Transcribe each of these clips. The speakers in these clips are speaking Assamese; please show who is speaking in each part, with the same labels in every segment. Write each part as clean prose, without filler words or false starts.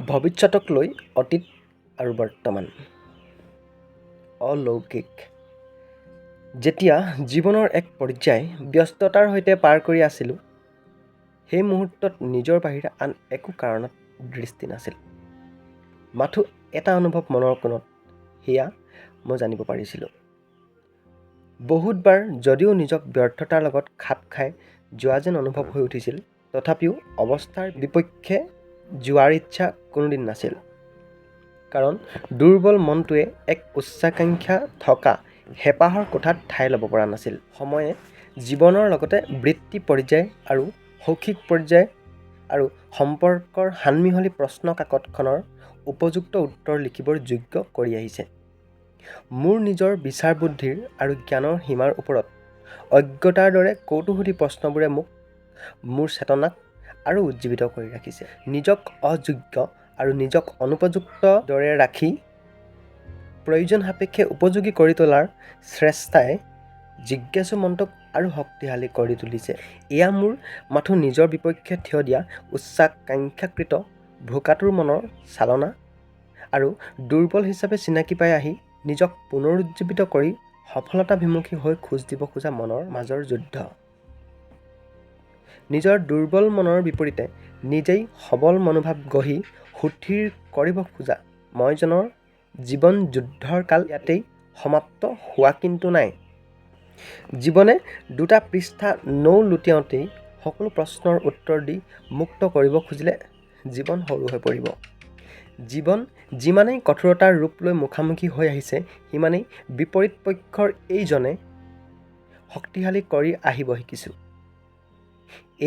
Speaker 1: ভৱিষ্যতক লৈ অতীত আৰু বৰ্তমান। অলৌকিক। যেতিয়া জীৱনৰ এক পৰ্যায় ব্যস্ততাৰ সৈতে পাৰ কৰি আছিলোঁ, সেই মুহূৰ্তত নিজৰ বাহিৰে আন একো কাৰণত দৃষ্টি নাছিল। মাথো এটা অনুভৱ মনৰ কোণত, সেয়া মই জানিব পাৰিছিলোঁ। বহুতবাৰ যদিও নিজক ব্যৰ্থতাৰ লগত খাপ খাই যোৱা যেন অনুভৱ হৈ উঠিছিল, তথাপিও অৱস্থাৰ বিপক্ষে যোৱাৰ ইচ্ছা কোনোদিন নাছিল। কাৰণ দুৰ্বল মনটোৱে এক উচ্চাকাংক্ষা থকা হেঁপাহৰ কোঠাত ঠাই ল'ব পৰা নাছিল। সময়ে জীৱনৰ লগতে বৃত্তি পৰ্যায় আৰু শৈক্ষিক পৰ্যায় আৰু সম্পৰ্কৰ সানমিহলি প্ৰশ্ন কাকতখনৰ উপযুক্ত উত্তৰ লিখিবৰ যোগ্য কৰি আহিছে। মোৰ নিজৰ বিচাৰ বুদ্ধিৰ আৰু জ্ঞানৰ সীমাৰ ওপৰত অজ্ঞতাৰ দৰে কৌতূহলী প্ৰশ্নবোৰে মোৰ চেতনাক আৰু উজ্জীৱিত কৰি ৰাখিছে। নিজক অযোগ্য আৰু নিজক অনুপযুক্ত দৰে ৰাখি প্ৰয়োজন সাপেক্ষে উপযোগী কৰি তোলাৰ চেষ্টাই জিজ্ঞাসু মনটোক আৰু শক্তিশালী কৰি তুলিছে। এয়া মোৰ মাথো নিজৰ বিপক্ষে থিয় দিয়া উচ্চাকাংক্ষাকৃত ভোকাতুৰ মনৰ চালনা আৰু দুৰ্বল হিচাপে চিনাকি পাই আহি নিজক পুনৰুজ্জীৱিত কৰি সফলতাভিমুখী হৈ খোজ দিব খোজা মনৰ মাজৰ যুদ্ধ। নিজৰ দুৰ্বল মনৰ বিপৰীতে নিজেই সবল মনোভাৱ গঢ়ি সুথিৰ কৰিব খোজা মইজনৰ জীৱন যুদ্ধৰ কাল ইয়াতেই সমাপ্ত হোৱা কিন্তু নাই। জীৱনে দুটা পৃষ্ঠা নৌ লুটিয়াওঁতেই সকলো প্ৰশ্নৰ উত্তৰ দি মুক্ত কৰিব খুজিলে জীৱন সৰু হৈ পৰিব। জীৱন যিমানেই কঠোৰতাৰ ৰূপ লৈ মুখামুখি হৈ আহিছে, সিমানেই বিপৰীত পক্ষৰ এইজনে শক্তিশালী কৰি আহিব শিকিছোঁ।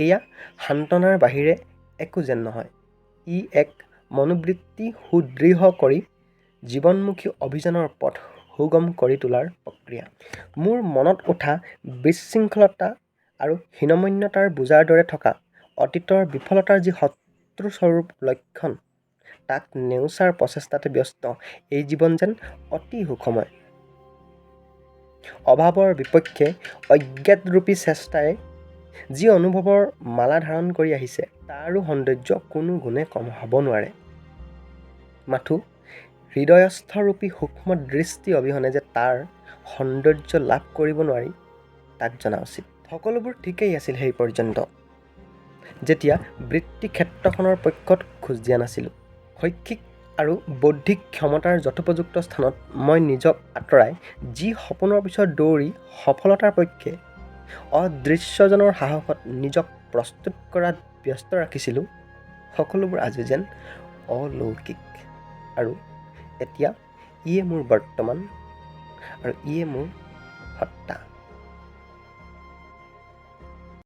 Speaker 1: এয়া সান্তনাৰ বাহিৰে একো যেন নহয়। ই এক মনোবৃত্তি সুদৃঢ় কৰি জীৱনমুখী অভিযানৰ পথ সুগম কৰি তোলাৰ প্ৰক্ৰিয়া। মোৰ মনত উঠা বিশৃংখলতা আৰু হীনমন্যতাৰ বোজাৰ দৰে থকা অতীতৰ বিফলতাৰ যি শত্ৰুস্বৰূপ লক্ষণ, তাক নেওচাৰ প্ৰচেষ্টাতে ব্যস্ত এই জীৱন যেন অতি সুখময়। অভাৱৰ বিপক্ষে অজ্ঞাতৰূপী চেষ্টাই যি অনুভৱৰ মালা ধাৰণ কৰি আহিছে, তাৰো সৌন্দৰ্য কোনো গুণে কম হ'ব নোৱাৰে। মাথো হৃদয়স্থৰূপী সূক্ষ্ম দৃষ্টি অবিহনে যে তাৰ সৌন্দৰ্য লাভ কৰিব নোৱাৰি, তাক জনা উচিত। সকলোবোৰ ঠিকেই আছিল সেই পৰ্যন্ত, যেতিয়া বৃত্তি ক্ষেত্ৰখনৰ পক্ষত খোজ দিয়া নাছিলোঁ। শৈক্ষিক আৰু বৌদ্ধিক ক্ষমতাৰ যথোপযুক্ত স্থানত মই নিজক আঁতৰাই যি সপোনৰ পিছত দৌৰি সফলতাৰ পক্ষে অদৃশ্যজনৰ সাহসত নিজক প্ৰস্তুত কৰাত ব্যস্ত ৰাখিছিলোঁ, সকলোবোৰ আজি যেন অলৌকিক। আৰু এতিয়া ইয়ে মোৰ বৰ্তমান আৰু ইয়ে মোৰ সত্তা।